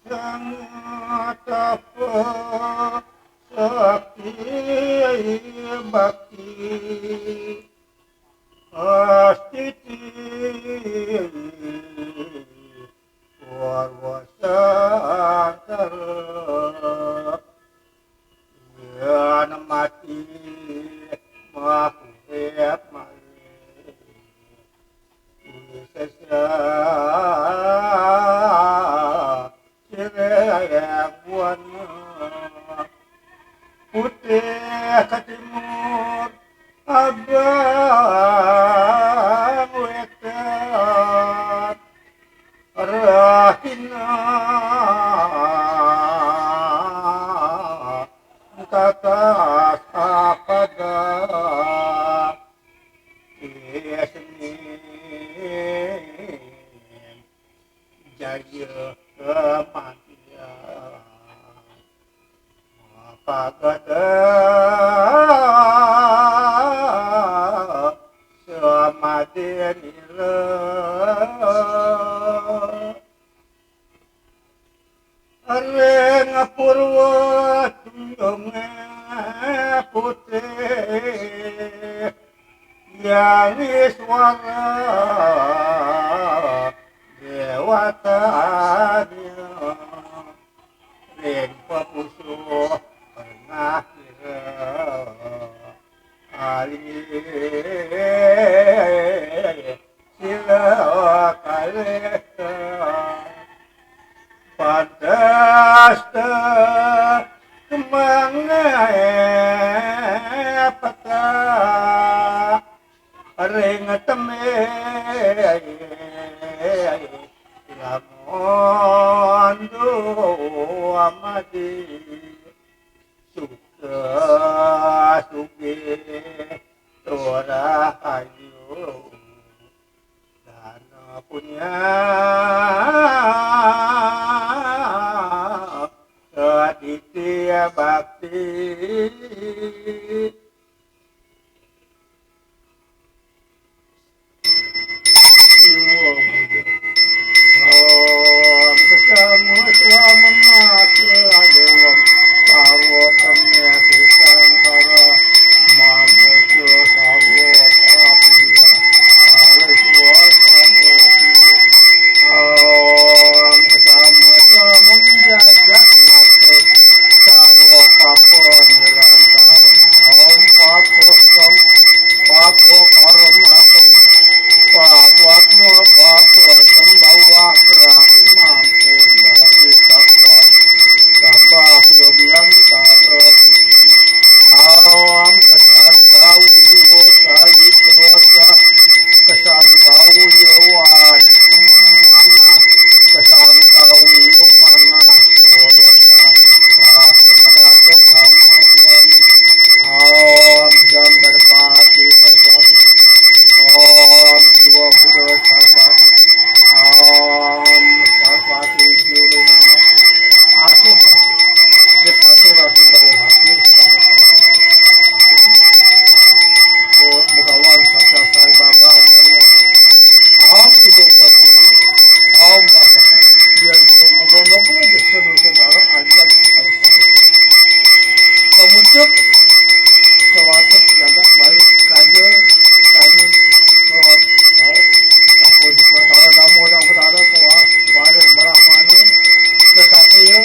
sangat apa sakti bakti astiti warwasantara ya mati mahurep malih sesa sirayang putih ke timur abang wetan rahina tatas apada isnin jaya kematian apakah samadinila areng purwa tunjunge putih yang iswara dewatanya ring papusuh pernah kira alih sila kaleka padasta kemangai peta ring teme lamun do amadi suka suge tora ayu dana punya aditya bakti jiwa muda om kesama selama masa dewa sawo kanya sangkara mamusu sawo kapunya alis wasamo om kesama selama jagat mata sawo papo nirantaran om papo sam papo karam Papatma papa sambawa krahi mampu dari kakak sabah yobian tarasi awam kesan kau yo kayi kedosa kesan kau yo mana kesan kau yo mana dosa kemana ketama suami awam jam berpati pasati Om Shiva Buddha Saraswati Om Saraswati Juru Nama Asuk Jepasura Sundara Hati Bhagawan Satya Sai Baba Nariyan Om Ibu Patini Om Basaka Yang Moga-moga Desa Nusantara Ajam Saraswati Pemuncak Sewatak Jagat Balik Kaja Kami Lord, aku juga tahu damu dan berada kuat pada berak mana kesatria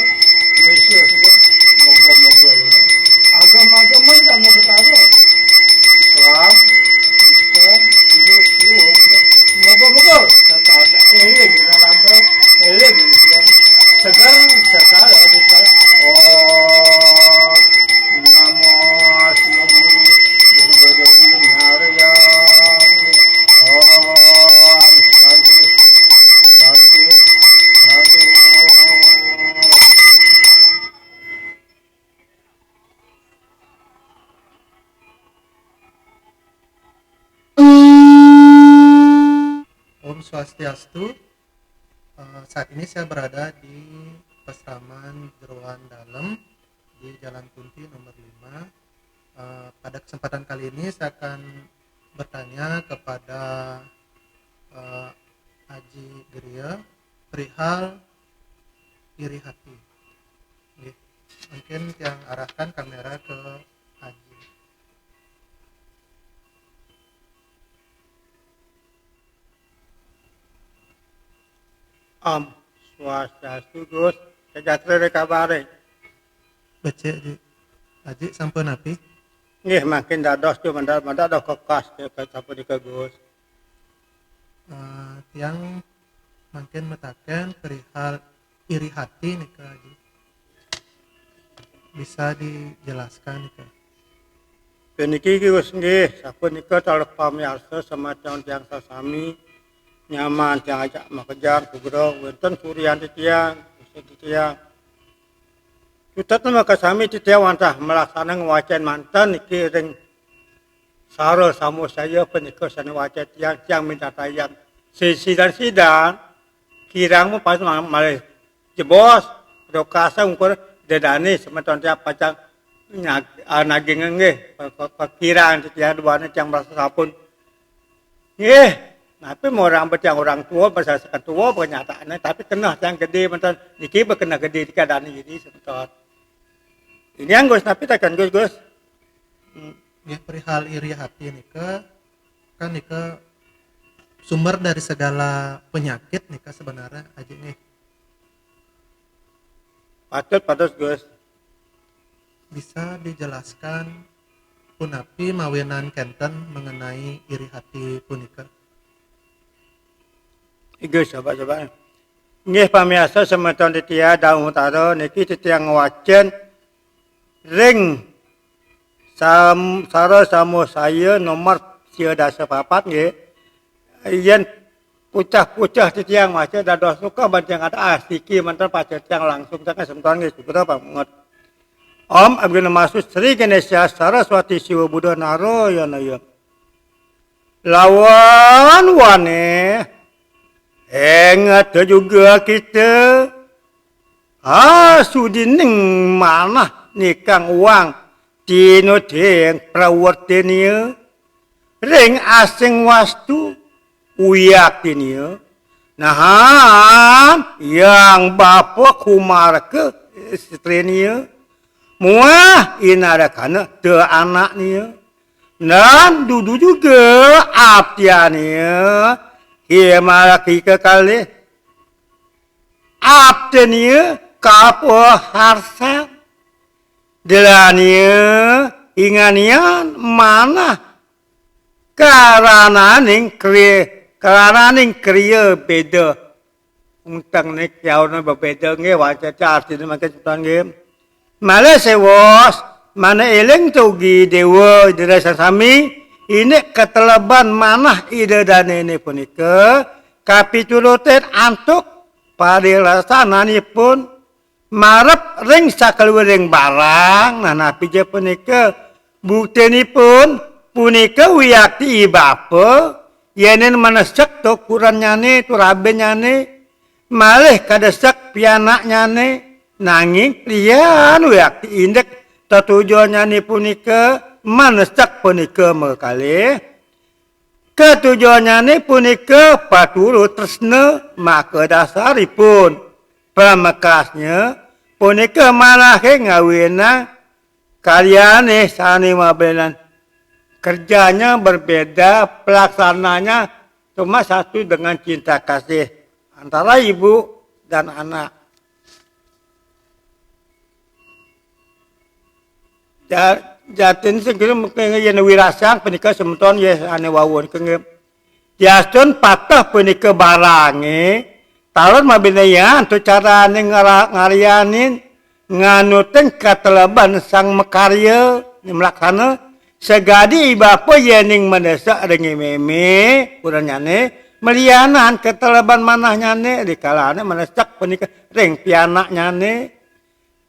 Malaysia sudah moga-moga dengan agama-agama damu berada Islam, Kristen, Hindu, Hindu moga-moga tetap elok di dalam elok di Islam segar adikah oh namo Shivaya Guru Narayana Om Shanti Shanti Shanti Om Swastiastu. Saat ini saya berada di Pesraman Jeroan Dalem di Jalan Kunti nomor 5. Pada kesempatan kali ini saya akan bertanya kepada Aji Geria perihal iri hati. Nggih. Mungkin yang arahkan kamera ke Haji. Om Swastiastu Gus sejahtera kabare. Baca Haji sampun api. Nggih makin dados tu mandat dah kekas ke apa di Gus. Tiang makin metaken perihal iri hati nih Kak Haji. Bisa dijelaskan nih Kak? Peniki Gus nggih sapunika talep pamirsa semacam tiang sasami nyaman tiang ajak makejar kugro wonten surian tiang tiang Utat maka sami tiang wantah melaksanakan wacan mantan niki ring saro samu saya penikah sana wacan tiang minta tayang sidang kirang mu pas malah jebos dokasa ukur dedane semacam tiang pacang naging nggih pakirang tiang duane tiang merasa sapun nggih tapi orang bertiang orang tua bahasa tua kenyataannya tapi kena yang gede mantan niki berkena gede di keadaan ini sebentar ini yang Gus tapi takkan Gus Ya perihal iri hati nih Kak, kan nih Kak sumber dari segala penyakit nih Kak sebenarnya Haji nih. patut Gus Bisa dijelaskan punapi mawinan kenten mengenai iri hati punika? Gus coba nggih pamirsa semeton titia daun utara niki tiang wacan ring sara samu saya nomor sia dasa papat nggih yen pucah-pucah tiang maca dados suka bancang ada asiki mantan pacar tiang langsung sangat sementan nggih segera banget Om Abdul Masud Sri Ganesha Saraswati Siwa Buddha Narayana lawan wane ingat juga kita sudining mana nikang uang tino deng prawartenia ring asing wastu uyak tini nah yang bapak kumar ke istrinya muah inara kana de anaknya dan dudu juga abdiannya ia malaki kekali abdiannya kapo harsa delania inganian mana karena ning kriya beda untang nek yauna berbeda nge waca artine maka cepetan nge male sewas mana eleng tugi dewa dirasa sami ini keteleban manah ide dan ini punika kapituloten antuk padilasanani pun marep ring sakeluring barang nah napi je punika buktinipun punika wiyakti ibapa yenen manesek to kuranyane tu rabenyane malih kadesak pianaknyane nanging priyan wiyakti indek tujuannya punika manesak punika mekali ketujuannya punika paturut tresna maka dasaripun pamekasnya punika malah ngawina karyane sani mabelan kerjanya berbeda pelaksananya cuma satu dengan cinta kasih antara ibu dan anak jatin segera mungkin yang wirasan penikah sementon ya ane wawon kengem jason patah penikah barange talon mabinaya untuk cara ngarianin nganuten kateleban sang mekarya melaksana segadi ibapa yening mendesak dengan meme uranyane melianan keteleban manahnyane dikalane mendesak penikah ring pianaknyane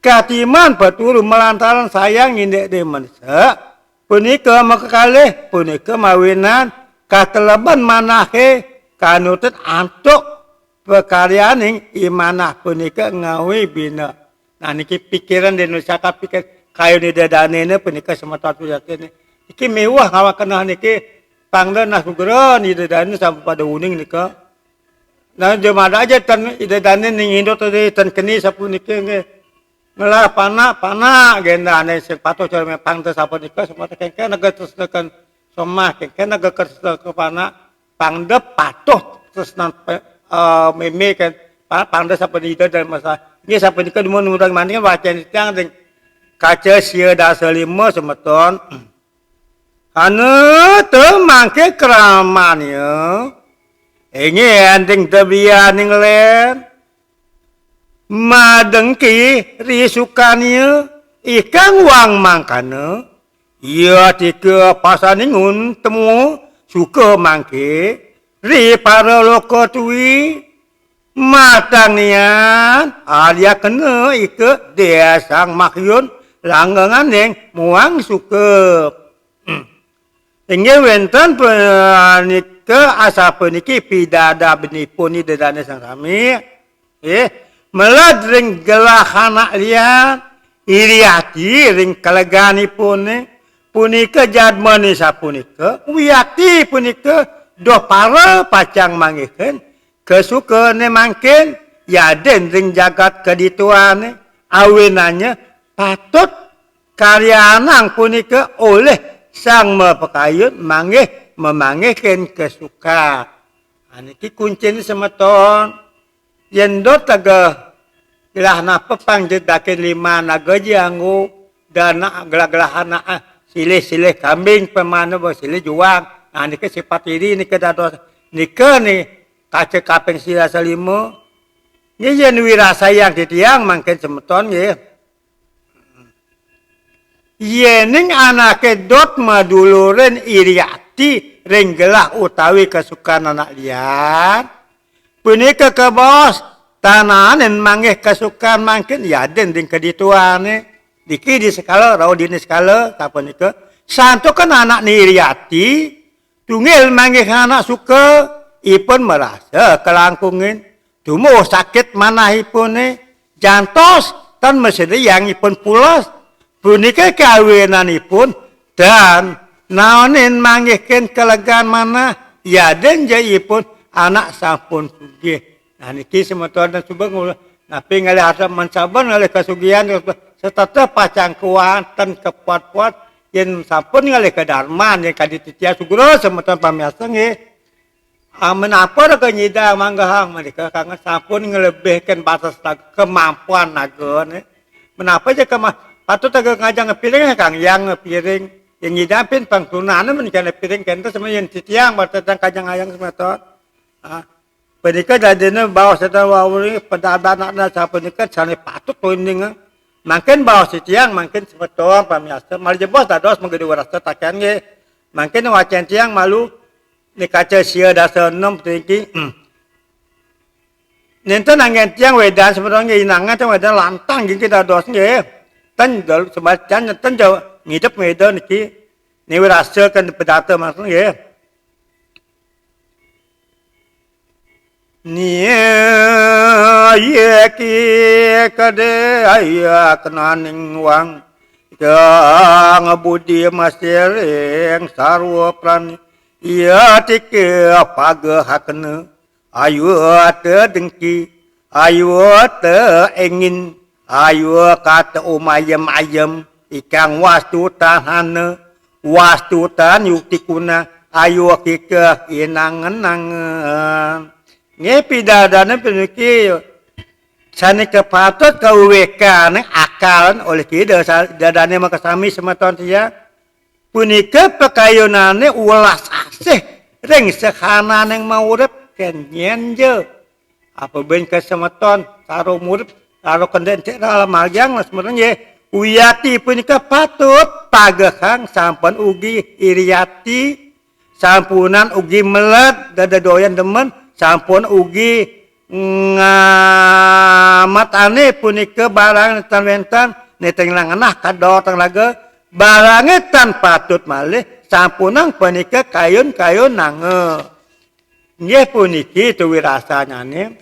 katiman batur melantaran sayang indek de mendesak punika makakalih punika mawinan kateleban manahe kanutut antuk pekaryaning imanah punika ngawi bina nah niki pikiran di Indonesia pikir kayu ni dadanene punika semata yakin iki mewah ngawa kenah niki pangdan nasugera ni dadane sampai pada uning nika Nah jemada aja tan ide dane ning Indo tadi tan keni sapunike nge. Ngelah pana genda ane sing pato cara mepang teh sapunike semata kengke naga terus tekan somah kengke naga kerus ke pana pangdep patuh terus meme kan pangdep sapunike dan masa nge sapunike mun urang mani kan wacan tiang ding kaca sia da selima semeton. Anu teu mangke keramannya. Ini anting tebian ning len. Madengki risukannya ikan wang mangkana. Ia tika pasaningun temu suka mangke. Ri para loko tui. Matangnian alia kena ika desang makyun langgangan yang muang suka. Ingin wenten penika asa peniki pidada benipun ni dedane sang sami. Melad ring gelah anak liat iriati ring kalegani pun punika jadmani sapunika wiyati punika doh para pacang mangikeun kesukeun mangkin yaden ring jagat kedituan awenanya patut karyanang punika oleh sang mepekayun manggih memangihkeun kesuka. Aniki kuncin semeton. Yen do taga gelahna pepang jedakeun lima naga janggu dana gelah-gelahana silih-silih kambing pemana bo silih juang. Nah niki sifat iri niki dados niki ni kace kaping sila salimo. Ni yen wirasayang titiang mangken semeton nggih. Yening anake dot maduluren iriati ringgelah utawi kesukaan anak liat. Punika ke bos tananen manggih kesukaan mangkin yaden ding kedituane. Diki di skala rau dini skala kapunika. Santo kan anak ni iriati. Tungil manggih anak suka ipun merasa kelangkungin. Tumuh sakit manahipun jantos tan mesede yang ipun pulas. Punika kawinanipun dan naonin manggihkeun kelegaan mana yaden jaipun anak sampun sugih. Nah niki semeton dan subeng napi ngalih harta mensaban ngalih kasugihan serta pacang kuatan kepuat-puat yen sampun ngalih kedarman yen kadititia sugro semeton pamiasa nggih. Menapa ke nyida manggahang mereka kangen sampun ngelebihkeun batas kemampuan nageun. Menapa aja patut agak ngajang ngepiring kang yang ngepiring yang ngidapin pangtunana menikah ngepiring kenta sama yang titiang bertentang kajang ayang semeton. Penikah dadina bawa sedang wawuri pedadanakna sa penikah sane patut poinding. Makin bawa titiang makin semeton pamiasa mal jebos dados menggede warasa takian ge. Makin wacan tiang malu ni kaca sia dasa 6 tinggi. Nenten angin tiang wedan semeton ge inangan teh wedan lantang gini dados ge. Tan dal semacam tan jauh ngidap medan niki ni rasa kan pedata maksud ya ni ye ki kade aya kenaning wang kang budi masering sarwa prani ia tike pagahakna ayu te dengki ayu te engin ayu kata umayem-ayem ikang wastu tahana wastu tan yuktikuna ayu kike inangan-nangan ngepi dadana peniki sane kepatut kawekane akalan oleh kita dadane makasami semeton tia punika pakayunane ulas asih ring sekhanan yang mau urip kenyen je apa ben kesemeton karo murip kalau kenden cek dalam magang sebenarnya uyati punika patut pagahang sampun ugi iriati sampunan ugi melet dada doyan demen sampun ugi ngamat ane punika barang tan-wentan neteng langanah kado tang laga barangnya tan patut malih sampunang punika kayun-kayun nange nggih puniki tu wirasanya nih.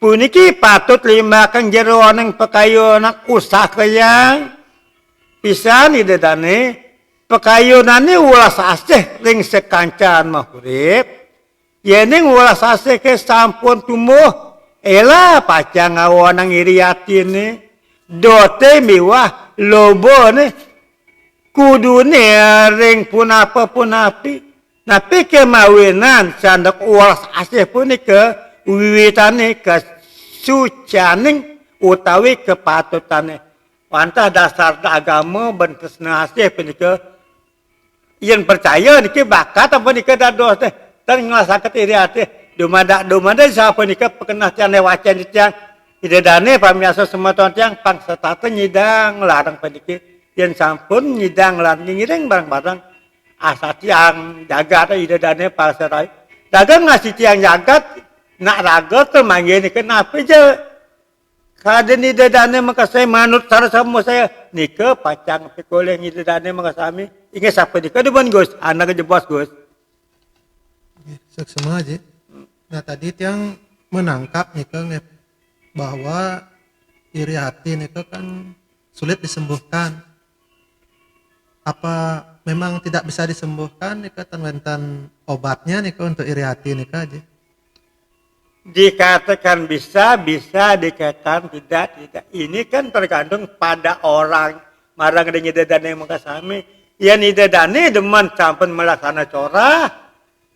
Puniki patut lima kang jero nang pakayunan usah kaya pisan idedane pakayunane ulas asih ring sekancan mah urip Yening ulah sase ke sampun tumuh. Ela pacang awanang iri hati ni. Dote miwah lobo ni. Kudune ring pun apa pun api. Napi kemawinan sandak ulah sase pun ni ke wiwitane ke sucaning utawi kepatutane. Wantah dasar agama bentus nasih pun ni ke yang percaya ni ke bakat apa ni ke dados teh. Dan ngelasakan iri hati. Dumada siapa ni ke perkenah tiang lewacan di tiang. Ida dane pamiasa semua tuan tiang pangsa tata nyidang larang pendikit. Yang sampun nyidang larang nyidang barang-barang. Asa tiang jagat ida dane pasarai. Dagang ngasih tiang jagat. Nak raga termanggil ni kenapa je. Kaden ida dane makasai manut sarah sama saya. Nika pacang pekoleng ida dane makasami. Ingat siapa ni ke depan Gus. Anak je bos Gus. Seksama aja. Nah tadi tiang menangkap nih kan bahwa iri hati nih kan sulit disembuhkan. Apa memang tidak bisa disembuhkan nih kan obatnya nih kan untuk iri hati nih aja? Dikatakan bisa dikatakan tidak. Ini kan tergantung pada orang. Marang dengan dedane makasami. Ya ni dedane demen sampun melaksana corah.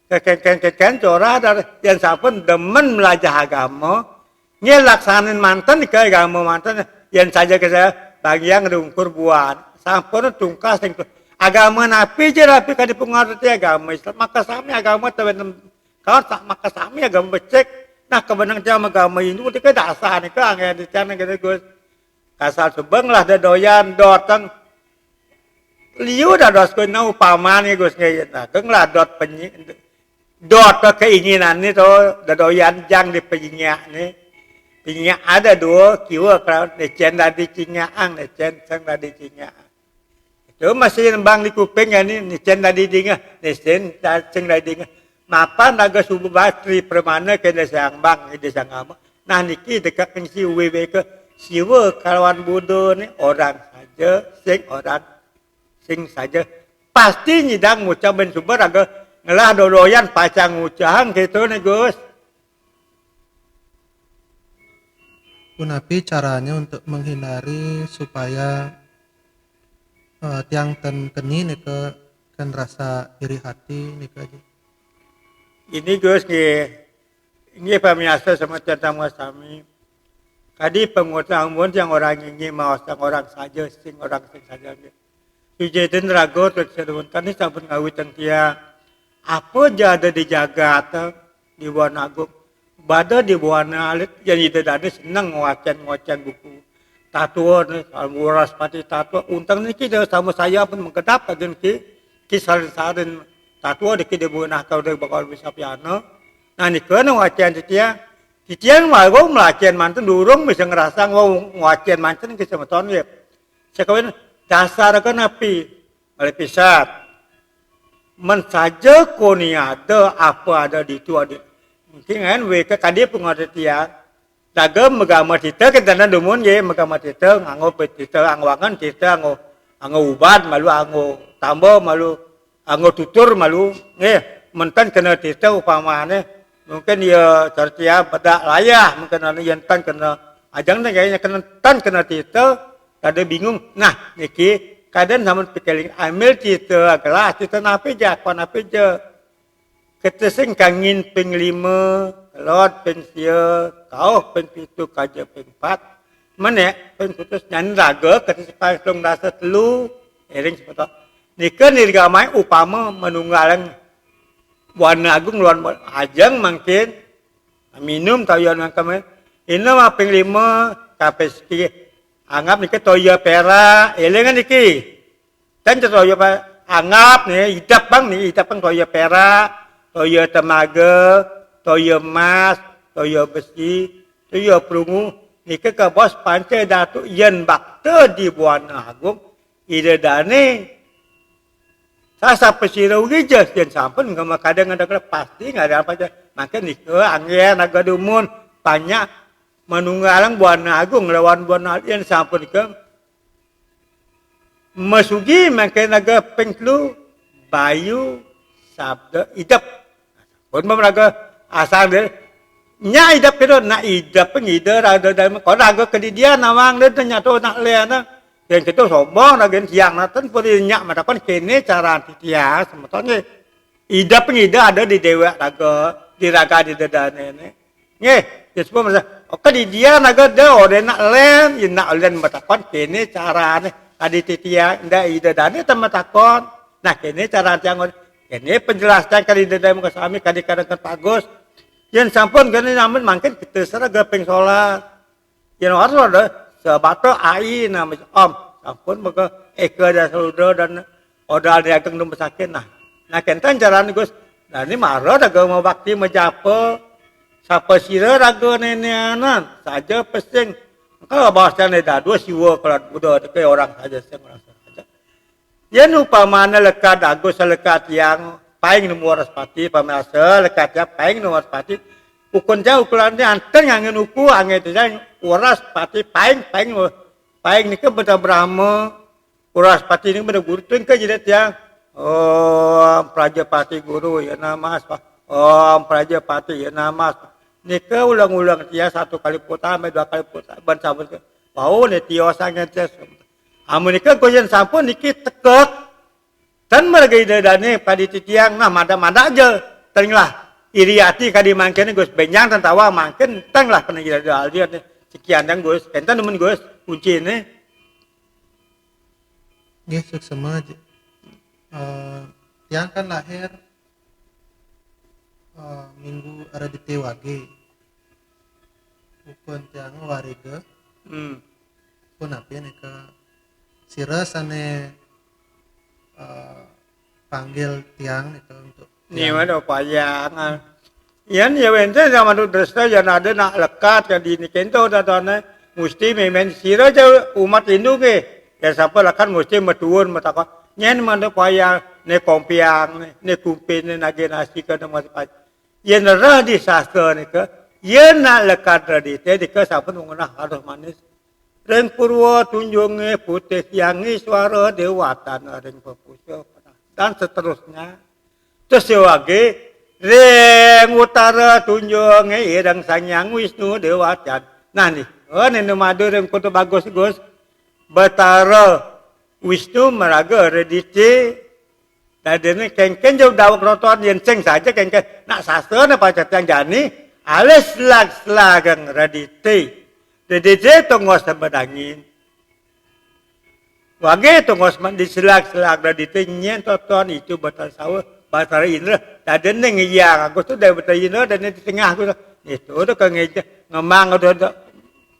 Keken corah dari yang sampun demen belajar agama. Nye laksanin mantan ke agama mantan yang saja ke saya bagi yang rungkur buat sampun tungkas agama napi je rapi kan dipengaruhi agama Islam maka sami agama teman kau tak maka sami agama becek nah kebenang jam agama ini udah ke dasar ni ke angin di sana gitu Gus kasar sebeng lah doyan dotang liu dah dos kau nau paman ni Gus ngayat nah kenglah dot penyi dot keinginan ni tu doyan jang di penyiak ni penyiak ada dua kiwa kalau necen dari cingaang necen sang dari cingaang itu masih nembang di kuping ni necen dari dinga necen sang dari dinga mapa naga subuh batri permana ke desang bang ke desang ama nah niki dekat si wewe ke siwa kawan bodoh ni orang saja sing saja pasti nyidang ngucap ben sumber aga ngelah dodoyan pacang ngucang gitu nih Gus. Kunapi caranya untuk menghindari supaya tiang keni nih ke kan rasa iri hati nih aja. Ini Gus ini pemiasa sama tentang kami. Kadi pengutang yang orang ini mau orang saja sing saja. Tujuan rago tersedun kan ini sabun ngawit tengkia. Apa jada dijaga di Buana Agung. Bada di Buana Alit yang itu tadi senang ngocen buku. Tatua ni, muras pati tatua. Untang ni kita sama saya pun mengkedap dengan kisah-sarin tatua di kita Buana kau dia bakal bisa piano. Nah ni kena ngocen dia. Titian wago melacen mantan durung bisa ngerasa ngocen mantan ke sama tahun ya. Sekawin dasar kan api oleh pisat. Mensaja koni ada apa ada di itu ada. Mungkin kan mereka kadi pengertian. Daga megama kita kita nan dumun ye megama kita nganggo kita angwangan kita anggo ubat malu anggo tambah malu anggo tutur malu mentan kena kita upamane mungkin ya tertia pada layah mungkin anu yang tan kena ajang dan kayaknya kena kita kada bingung nah niki kadang namun pikeling ambil kita kelas kita napi je kita sing kangin ping 5 kelot ping 3 kau ping 7 kaja ping 4 menek ping putus nyan raga kita sepasung rasa telu ering seperti nika nirgamai upama menunggalang Buana Agung luar ajang mungkin minum tahuan kami ini mah ping 5 kapeski anggap nika toya pera elengan niki dan toya anggap nih idap bang toya pera toya temaga toya emas toya besi toya perungu nika ke bos pantai datu yen bakte di Buana Agung ida dane sasa pesirau gija yen sampun ngama kadang ada pasti nggak ada apa aja maka nika angin naga dumun banyak menunggalang Buana Agung lawan Buana yang sampun ke masugi makin naga pengklu bayu sabda idap pun meraga asal dia nya idap itu nak idap pengida ada dan có raga ke dia nawang dia nyato nak le na yang kita sombong ragen siang na ten pun nyak madakan kene cara titia semetonnya idap pengida ada di dewa raga di dadane ne nge disebut masa oke di dia naga dia ode nak len yin nak len madakan kene carane tadi titia nda ida dane tematakon nah kene cara tiang kene penjelasan kali dadane kesami kali kadang bagus yen sampun kene namun mangkin kita seraga peng salat yen harus ada sebato ai na om sampun maka eka dan saudara dan odal dia keng dum sakit nah kenten carane Gus nah ini marah daga mau bakti menjapa sapa sira raga neneanan saja pesing kalau bahasanya dah dua siwa kalau udah ke orang saja orang saja yen upamana lekat agus lekat yang paing nomor raspati pamasa lekatnya paing nomor raspati ukun jauh ukurannya anten yang uku angin itu saya uras pati paing ni ke benda Brahma uras pati ni benda guru tu ke jadi tiang om Prajapati guru ya namas om Prajapati ya namas ni ke ulang-ulang dia satu kali putar dua kali putar ban sabun ke bau ni tiosangnya tes amun ni ke goyen sampun niki tekek dan mereka idane pada tiang nah mada aja tenglah iriati kadi mangken Gus benyang tentawa mangken tenglah kena jadi dia sekian dan Gus enten nemen Gus kunci ini nggih suksema tiang kan lahir minggu ada di Tewage ukun tiang warga pun apa nih ke sira sane panggil tiang itu untuk ni mana payang yan ya wente zaman tu dresta yang ada nak lekat yang di ni kento datane mesti memen sira je umat Hindu ke ya siapa lekat mesti metuun metakon nyen mana payang ne kompiang ne kumpin ne nage nasi ke nama siapa yen ra di sastra ni ke yen nak lekat di te ke siapa mengenah harus manis Reng Purwo tunjungi putih yangi suara dewatan reng pepuso dan seterusnya terus wage reng utara tunjungi irang sanyang Wisnu dewatan nah nih ini madu reng kutu bagus Gus betara Wisnu meraga redisi tadi ni kengken jauh dawak roton yang ceng saja kengken nak sastra na pacat yang jani alis slag redisi redisi tunggu sebedangin wage tunggu di slag redisi nyen toton itu betal sawah Batara Indra tadi ni ngiyang aku tu dari Batara Indra dan di tengah aku itu tu kengeja ngemang ada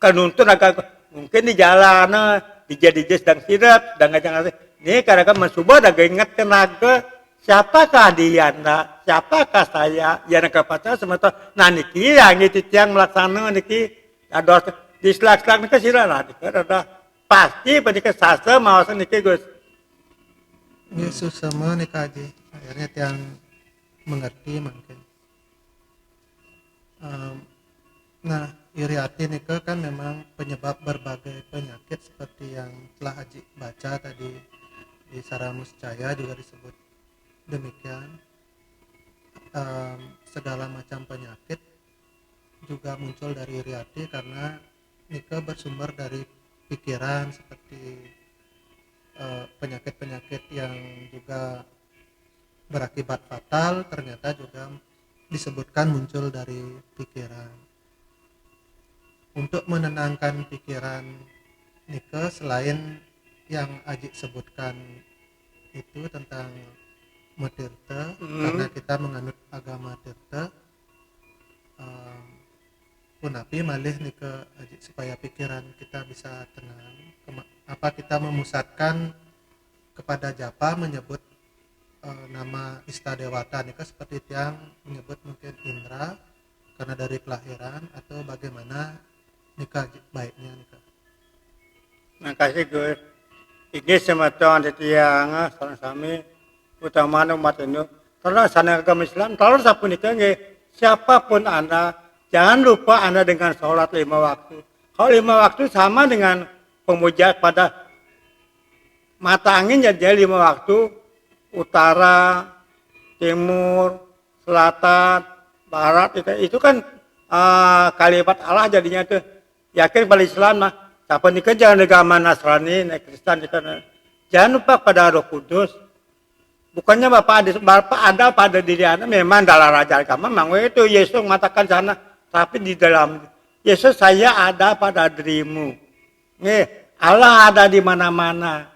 kanuntun agak mungkin di jalan dijadi sedang sirap sedang ngajang ni kadang-kadang mensuba dah ingat tenaga siapakah dia nak siapakah saya yang nak pacar sementara nah niki yang itu yang melaksana niki ada di selak-selak niki sirah lah niki ada pasti pada sasa mawasan niki Gus Yesus sama nih kaji akhirnya tiang mengerti mungkin nah iriati nika kan memang penyebab berbagai penyakit seperti yang telah Haji baca tadi di Saramuscaya juga disebut demikian segala macam penyakit juga muncul dari iriati karena nika bersumber dari pikiran seperti penyakit-penyakit yang juga berakibat fatal ternyata juga disebutkan muncul dari pikiran. Untuk menenangkan pikiran Nike selain yang Aji sebutkan itu tentang Matirta karena kita menganut agama Tirta punapi malih Nike Aji supaya pikiran kita bisa tenang apa kita memusatkan kepada japa menyebut nama Istadewata Nike seperti yang menyebut mungkin Indra karena dari kelahiran atau bagaimana nikah baiknya nikah. Nah kasih Gus, ini semacam tiang sama-sama utama umat Hindu. Kalau sana agama Islam, kalau siapa nikah siapapun anda, jangan lupa anda dengan sholat 5 waktu. Kalau 5 waktu sama dengan pemuja pada mata angin jadi 5 waktu utara, timur, selatan, barat itu kan kalimat Allah jadinya tuh yakin pada Islam mah. Siapa nikah jangan agama Nasrani, Kristen jangan lupa pada Roh Kudus. Bukannya Bapak ada pada diri Anda memang dalam raja agama memang itu Yesus mengatakan sana, tapi di dalam Yesus saya ada pada dirimu. Nih, Allah ada di mana-mana.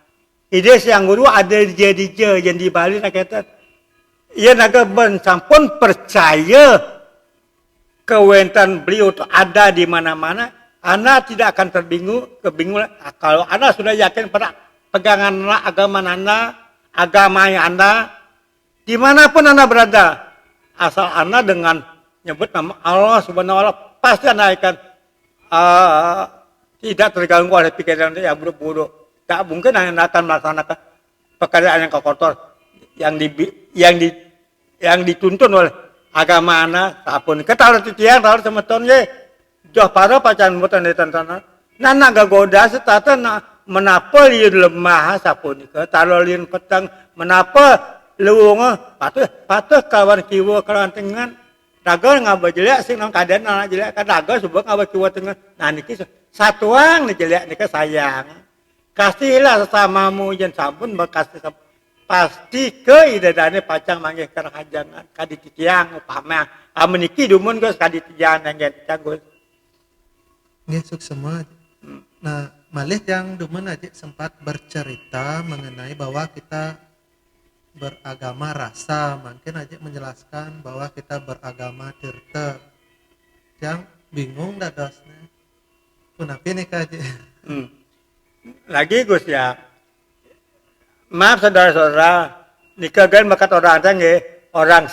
Ide yang guru ada di dia yang di Bali nak kata. Ia naga ben sampun percaya kewentan beliau itu ada di mana-mana. Anda tidak akan kebingungan. Kalau Anda sudah yakin pada pegangan agama Anda, dimanapun Anda berada, asal Anda dengan nyebut nama Allah Subhanahu wa Ta'ala, pasti Anda akan tidak terganggu oleh pikiran yang buruk-buruk. Tak mungkin Anda akan melaksanakan pekerjaan yang kotor, yang dituntun oleh agama Anda. Apapun kita harus titian, harus semeton ye. Jauh para pacaran mutan di tantangan. Nana gagoda setata menapa liun lemah sapun ke talolin petang menapa luung patah kawan kiwa kawan tengan daga ngaba jelek sing nang kaden anak jelek ka daga subeng ngaba kiwa tengan nah niki satuang ni jelek nika sayang kasihlah sesamamu yen sampun bekasih pasti ke idadane pacang manggih karahajangan kadititiang upama ameniki dumun geus kaditijan ngen canggus nggih semua. Nah, Malih yang Dumen aja sempat bercerita mengenai bahwa kita beragama rasa, mungkin aja menjelaskan bahwa kita beragama tirta. Yang bingung dadosnya. Kenapa nih aja? Lagi Gus ya. Maaf saudara-saudara, nikah kan bakat orang tangge, orang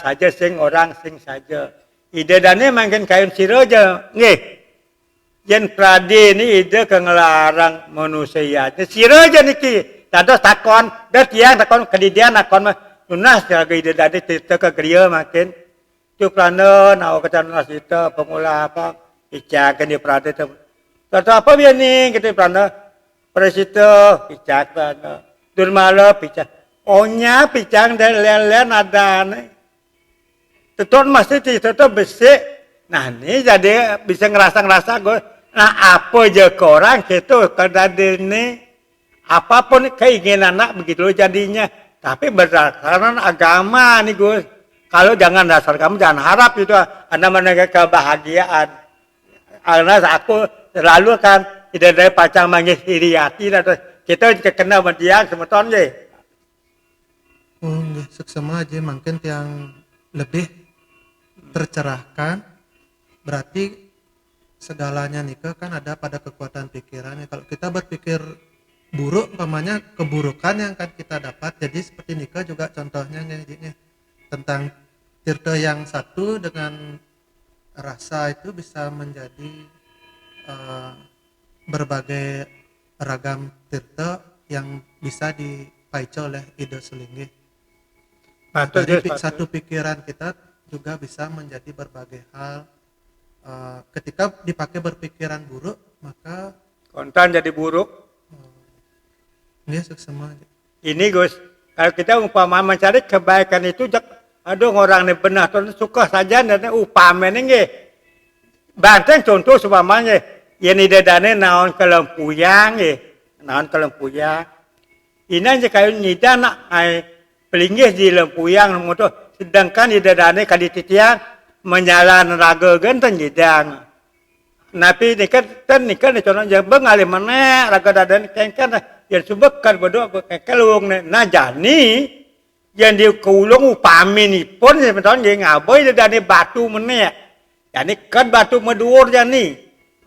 sing saja. Ide dane makin kayun siro aja, nggih. Yen prade ni ide kengelarang manusia. Sira aja niki. Dados takon, dah tiang takon kedidian takon mah tunas jaga ide dade cerita ke geria makin. Tu prana nau kecan nasita pemula apa icakan di prade tu. Kata apa biar ni kita prana presito icak prana. Durmala picak. Onya picang dan lelen ada ni. Teton masih tetap besi. Nah ni jadi bisa ngerasa gue. Nah apa je ke orang gitu kadang ini apapun keinginan anak begitu jadinya tapi berdasarkan agama nih Gus kalau jangan dasar kamu jangan harap itu Anda menegak kebahagiaan karena aku selalu kan tidak ada pacang manggil hiriati kita kena mendiang semeton je seksama aja mungkin yang lebih tercerahkan berarti segalanya nikah kan ada pada kekuatan pikirannya. Kalau kita berpikir buruk, umpamanya keburukan yang akan kita dapat. Jadi seperti nikah juga contohnya tentang tirta yang satu dengan rasa itu bisa menjadi berbagai ragam tirta yang bisa dipaico oleh ide selinggih. Dari satu pikiran kita juga bisa menjadi berbagai hal. Ketika dipakai berpikiran buruk maka kontan jadi buruk. Dia seksama. Ini Gus, kalau kita umpama mencari kebaikan itu, aduh orang ini benar, suka saja dan upama ini banteng contoh umpamanya, yang didadane naon kelempuyang, naon kelempuyang. Ini aja kayak nyida nak pelinggih di lempuyang, sedangkan didadane kadititiang menyalan raga genteng jidang. Napi nikah ni contoh je bengali mana raga dadan kengkan yang subekan berdoa kelung na jani yang di kulung upami ni pun sebenarnya ngaboy dadane batu mana. Jani kan batu medur jani.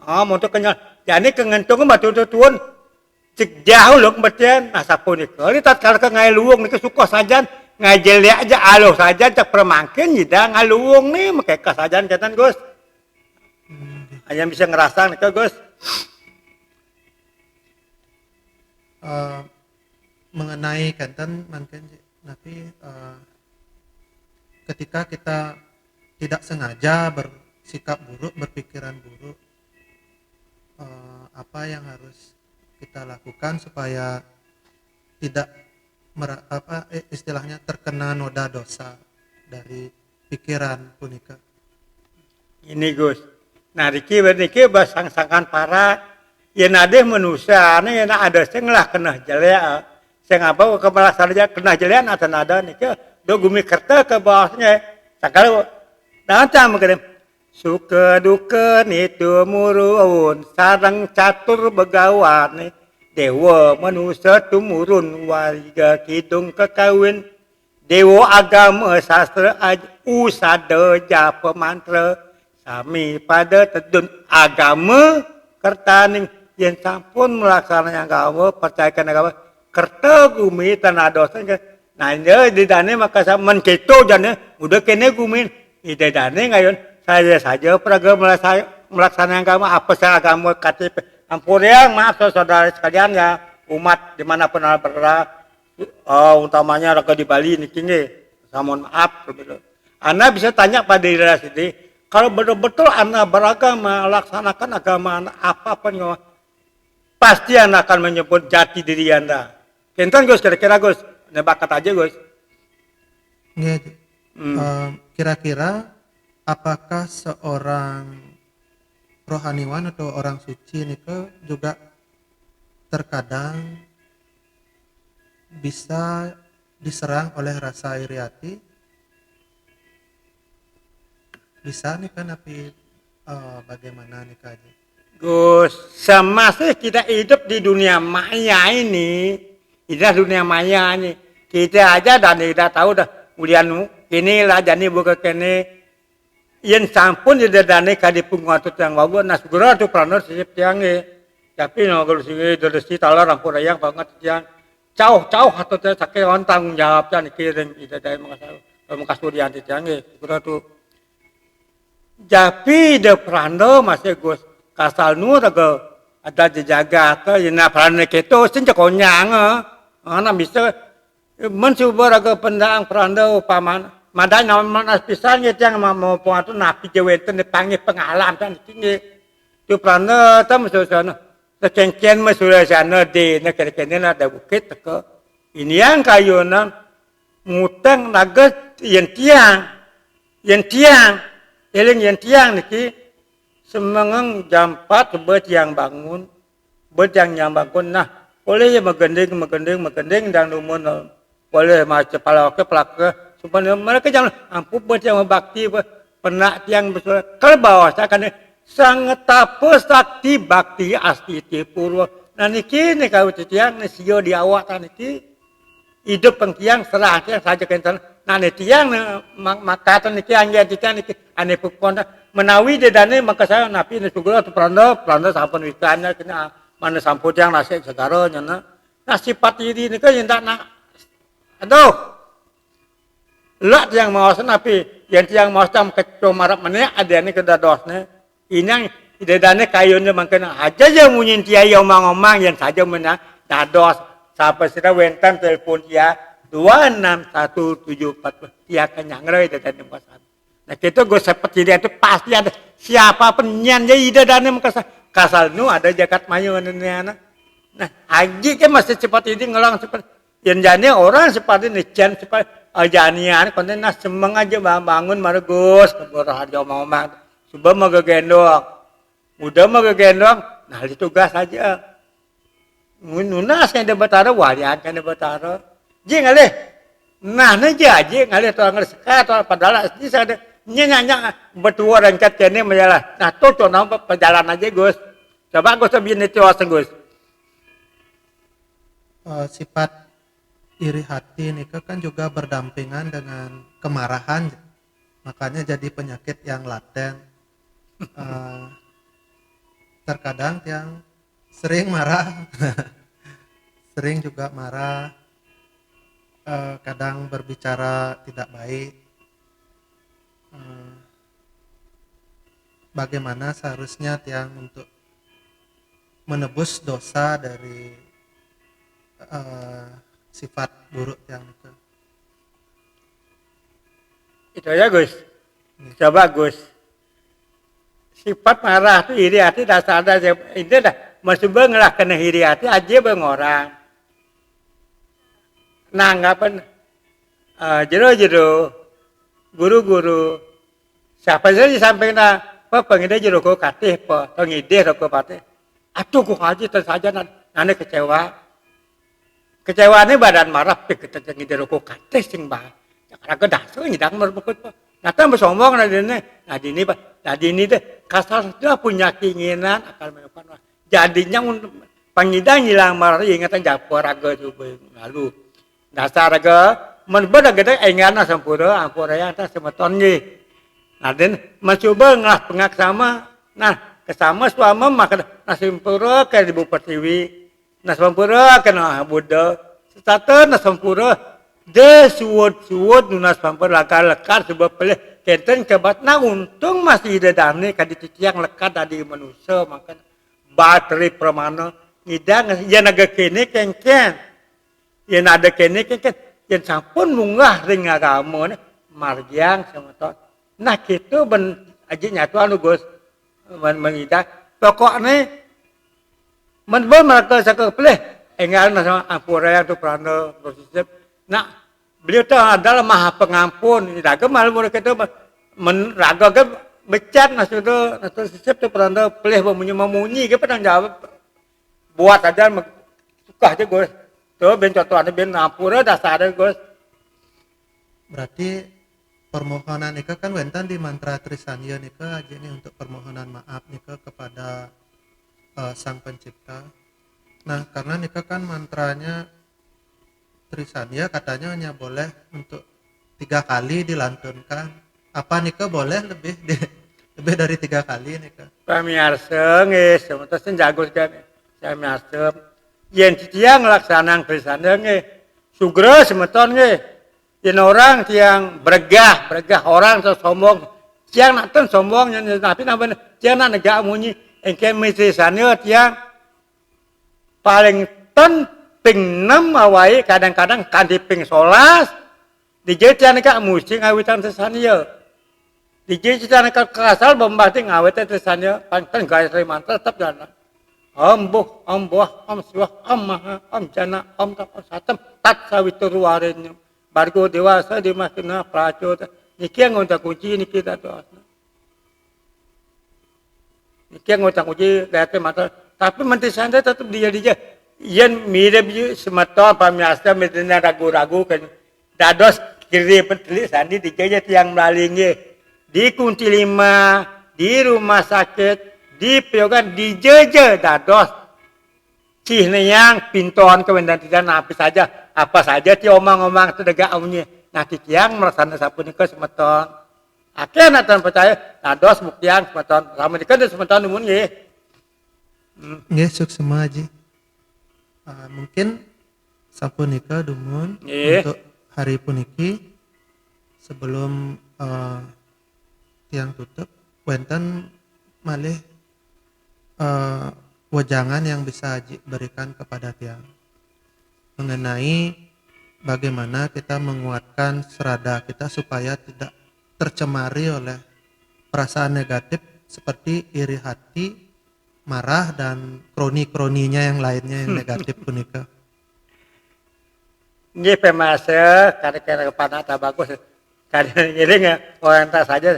Untuk kenyal jani kengentung batu tuan cek jauh lok betian nah sapu nikah. Ini tatkala ngai luung nikah suka saja ngajelek aja aloh saja cak permangkin jida ngaluung nih makai kasajan katan Gus. Hanya bisa ngerasa nih Gus. Mengenai kantan mungkin tapi ketika kita tidak sengaja bersikap buruk, berpikiran buruk, apa yang harus kita lakukan supaya tidak istilahnya terkena noda dosa dari pikiran punika. Ini Gus. Nah Riki basang-sangkan para yen ade manusia ane yen ada sing lah kena jelek sing apa kepala sarja kena jelek ada nih do gumi kerta ke bawahnya sakalo danca mengkedem suka duka nitu murun sarang catur begawan dewa manusia tumurun warga kidung kekawin dewa agama sastra usada japa mantra sami pada tedun agama kertaning yang sampun melaksanakan agama percayakan agama kerta gumi tanah dosa nah ini di dane maka saya menceto jane udah kene gumin di dane ngayon saya saja peraga melaksanakan agama apa saya agama KTP ampun maaf saudara sekalian ya umat dimanapun berada utamanya raga di Bali ini kini saya mohon maaf Anda bisa tanya pada diri sendiri kalau betul-betul Anda beragama melaksanakan agama Anda apapun pasti Anda akan menyebut jati diri Anda Kenton Gus kira-kira Gus nebakat aja Gus kira-kira apakah seorang rohaniwan atau orang suci ini juga terkadang bisa diserang oleh rasa iri hati? Bisa nih kan tapi bagaimana nih Kak Haji? Gus, semasa kita hidup di dunia maya ini, dunia maya ini, kita aja dan tidak tahu dah ulianu inilah jadi buka kene yang sampun jadi dane kadi penguatut yang bagus nah segera tu pranur sip tiange tapi no kalau sih dari si talar rampur yang banget yang jauh atau sakit on tanggung jawab dan kirim tidak ada makasurian tiange segera tu tapi de prando masih Gus kasal nu raga ada dijaga ke ina prano keto sin cekonyang ana bisa mencoba raga pendang prando paman Madai nama pisangnya yang mau puatu napi jawatan dipanggil pengalaman kan ini tu prana tam susana terkengken masuk sana di negara kene ada bukit ke ini yang kayunan ngutang naga yang tiang eling yang tiang niki semangang jam 4 bet yang bangun nah boleh ya megending dan lumun boleh macam pelak supaya mereka jangan ampun berjamaah bakti pernah tiang bersuara kalau bawah saya akan sangat tapu sakti bakti asti purwa nah niki kau tiang sio di awak niki hidup pengkiang serah tiang saja kentan nah tiang maka niki angin tiang niki ane pukon menawi de dane maka saya napi segera tu pranda sampun wikanya kena mana sampun tiang nasi segara nyana nah sifat ini niki yang tak nak aduh Lak yang mau napi yang tiang mau sam kecomarap mana ada ni kena dosnya ini idadane kayunya makan aja yang munyin tia yang ngomong yang saja mana dados sampai sudah wentan telepon dia 261744 dia kenyang roi dadane pasan nah kita gue seperti dia itu pasti ada siapa penyan jadi idadane kasal nu ada jakat mayu anak nah haji kan masih cepat ini ngelang cepat yang jane orang seperti ini can seperti ajanian konten nas semang aja bangun margus kebor harga mau mak coba mau gendong udah mau gendong nah ditugas aja nunas kan debatara walian kan debatara je ngale nah aja ngale to ngale sekat padahal ini ada nyanya betua rangkat kene menjalan nah tuh nampak perjalanan aja Gus coba Gus bikin itu Gus sifat iri hati ini kan juga berdampingan dengan kemarahan makanya jadi penyakit yang laten terkadang yang sering marah sering juga marah kadang berbicara tidak baik bagaimana seharusnya tiang untuk menebus dosa dari sifat buruk yang itu ya Gus coba Gus sifat marah itu iri hati dasar ada ini dah masih benglah kena iri hati aja beng orang nanggapan jero guru-guru siapa saja sampaikan apa pengide jeroko katih apa pengide roko patih atuh ku haji saja nane kecewa ini badan marah kita ngide roko katih sing bah karena kedah ngidang merbukut nata bersombong nah dini deh kasar dia punya keinginan akan melakukan jadinya pangidang hilang marah ingatan japor raga juga lalu dasar raga menbeda gede engana sampura ampura yang tak semeton ge. Nah den mencoba ngah pengak sama. Nah kesama suama maka nasampura ke Ibu Pertiwi. Nasampura ke Buddha. Sata nasampura de suwud nasampura lekar sebab pelih kenten kebat na untung masih dedane ka dititiang lekat dari manusia maka bateri permana ngidang ya naga kene kengken. Ya ada kene kengken yang sampun munggah ring agama ni margiang sama tu. Nah kita ben aji nyatu anu Gus mengidak pokok ni menbon mereka sakit pelih engal sama ampura yang tu peranda prosesip. Nah beliau tu adalah maha pengampun. Raga malu mereka tu raga ke becat nasi tu prosesip tu peranda pelih memunyi ke pedang jawab buat aja suka aja Gus. Tuh ben contohnya ben ampura dasar Gus. Berarti permohonan Nika kan wentan di mantra Trisanya Nika aja nih untuk permohonan maaf Nika kepada Sang Pencipta. Nah karena Nika kan mantranya Trisanya katanya hanya boleh untuk 3 kali dilantunkan. Apa Nika boleh lebih dari 3 kali Nika? Pamirsa nggih, sementara jago kan. Pamirsa yen tiang laksanang Trisanya nggih. Sugra semeton nggih. Yen orang tiang bergah orang sombong. Tiang nak ten sombong tapi napa tiang nak negak munyi engke Trisanya tiang paling ten ping 6 awai kadang-kadang kanthi ping 11 dijeu tiang negak musti ngawitan Trisanya. Dijeu tiang negak kasal bombati ngawit Trisanya panten gawe mantra tetap jalan. Om buh, om buah, om siwah, om maha, om jana, om tap, om satem, tat sawituru warennya. Bargo dewasa dimasukna praco. Niki yang ngontak kunci niki tak doa. Niki yang ngontak kunci lihat mata. Tapi menteri sanda tetap dia. Yang mirip semeton pamiasta metena ragu-ragu kan. Dados kiri pentelik sandi dijaya tiang melalingnya. Di kunci 5, di rumah sakit. Di piogan dijeje dados cihne yang pintuan kewendan tidak apa saja ti omang-omang tedega aunya nah tiang melaksana sapunika semeton akeh nak percaya dados buktian semeton sama dikeun semeton numun nggih nggih suksema Haji mungkin sapunika dumun untuk hari puniki sebelum tiang tutup wenten malih wejangan yang bisa Haji berikan kepada tiang mengenai bagaimana kita menguatkan serada kita supaya tidak tercemari oleh perasaan negatif seperti iri hati, marah dan kroni-kroninya yang lainnya yang negatif punika. Nggih pemasa kadang-kadang kepada tak bagus. Kadang ngiring orang tak saja.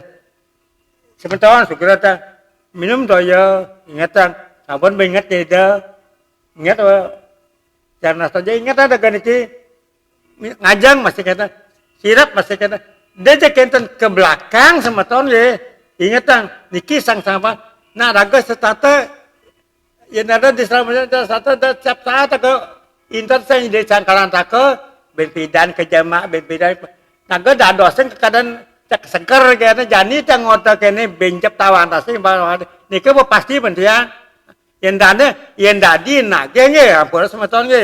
Sebentar segera tak minum toyo ingatan sabun ingat tidak ingat karena saja ingat ada ganti ngajang masih kata sirap masih kata dia kenten ke belakang sama tahun ya ingatan niki sang sama nah raga setata yang ada di selama satu setiap saat ke inter saya di cangkalan tak benpidan ke jamaah benpidan naga dah dosen kadang cak seger kene jani cang ngota kene benjep tawan tasih niki apa pasti penting yen dadi nage nge ampun semeton nge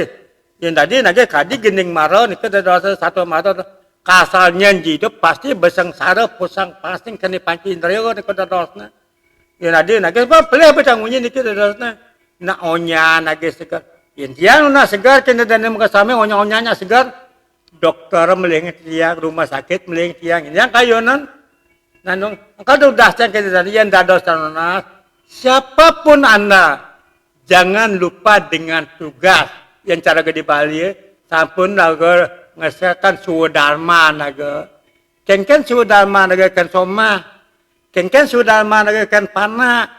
yen dadi nage kadi gening maro niki dosa satu maro kasalnya hidup pasti besengsara pusang pasti kene panci indriyo niki dosna yen dadi nage apa pelih becang unyi niki dosna na onya nage seger yen tiang na segar kene dane muka same onya-onyanya segar dokter melengit tiang rumah sakit melengit tiang yang kayonan nanong kalau dah kejadian dados tanah siapapun anda jangan lupa dengan tugas yang cara di Bali sampun naga ngesekan suwadharma naga Kengken sudah managakan soma, kengken sudah managakan pana,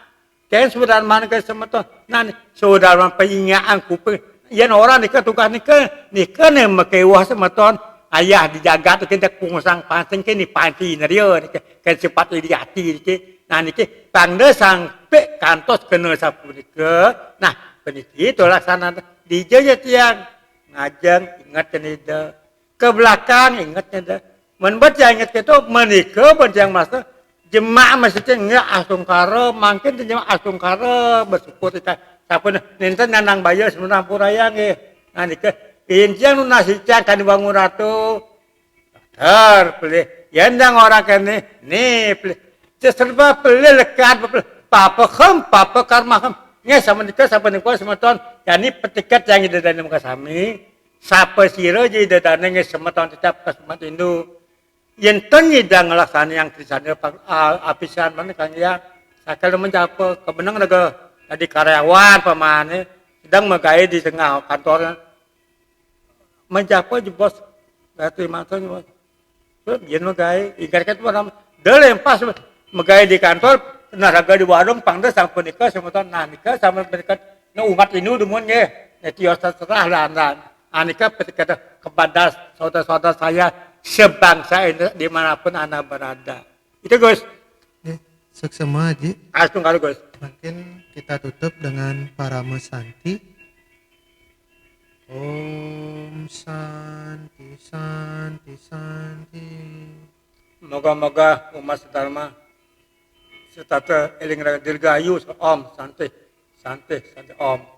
kengken sudah managakan semeton. Nah, sudah pengingaan kupe. Yan orang nikah tukar nikah nih makewah semeton. Ayah dijaga tu kita kungsang pancing ke ni panci nario ni ke cepat di hati ni nah ni tanda sampai kantos kena sapu ni nah peniti tu laksana di je tiang ngajeng ingat ni dah ke belakang ingat ni dah menbat yang ingat itu menikah berjang masa jemaah masjidnya enggak asungkara makin jemaah asungkara bersyukur kita sapu ninten nang bayar sebenarnya puraya ni nah ni Injang nu nasi kan bangun ratu, pelih. Yandang orang kene, nih pelih. Serba pelih lekat, papa karma kem. Nge sama nikah sama ton. Yani petikat yang ada dalam muka sami. Sapa siro jadi ada dalam sama ton tetap kesemat Hindu. Yenten yidang ngelaksana yang krisana apisan mana kan ya. Sakal menjapa kebenang naga tadi karyawan pamane sedang megai di tengah kantornya. Menjapa je bos, ratu mantan bos. Yen megai, ikan orang delempas megai di kantor, naraga di warung pangda sang penikah semeton nikah sama penikah na umat ini demunnya, tios terserah landan. Anika ketika kepada saudara-saudara saya sebangsa ini dimanapun anda berada. Itu Gus. Seksama Haji. Asung kalau Gus. Mungkin kita tutup dengan Parama Santi. Om Santi Santi Santi. Moga-moga umat sedharma serta eling dirgayu Om Santi Santi Santi Om.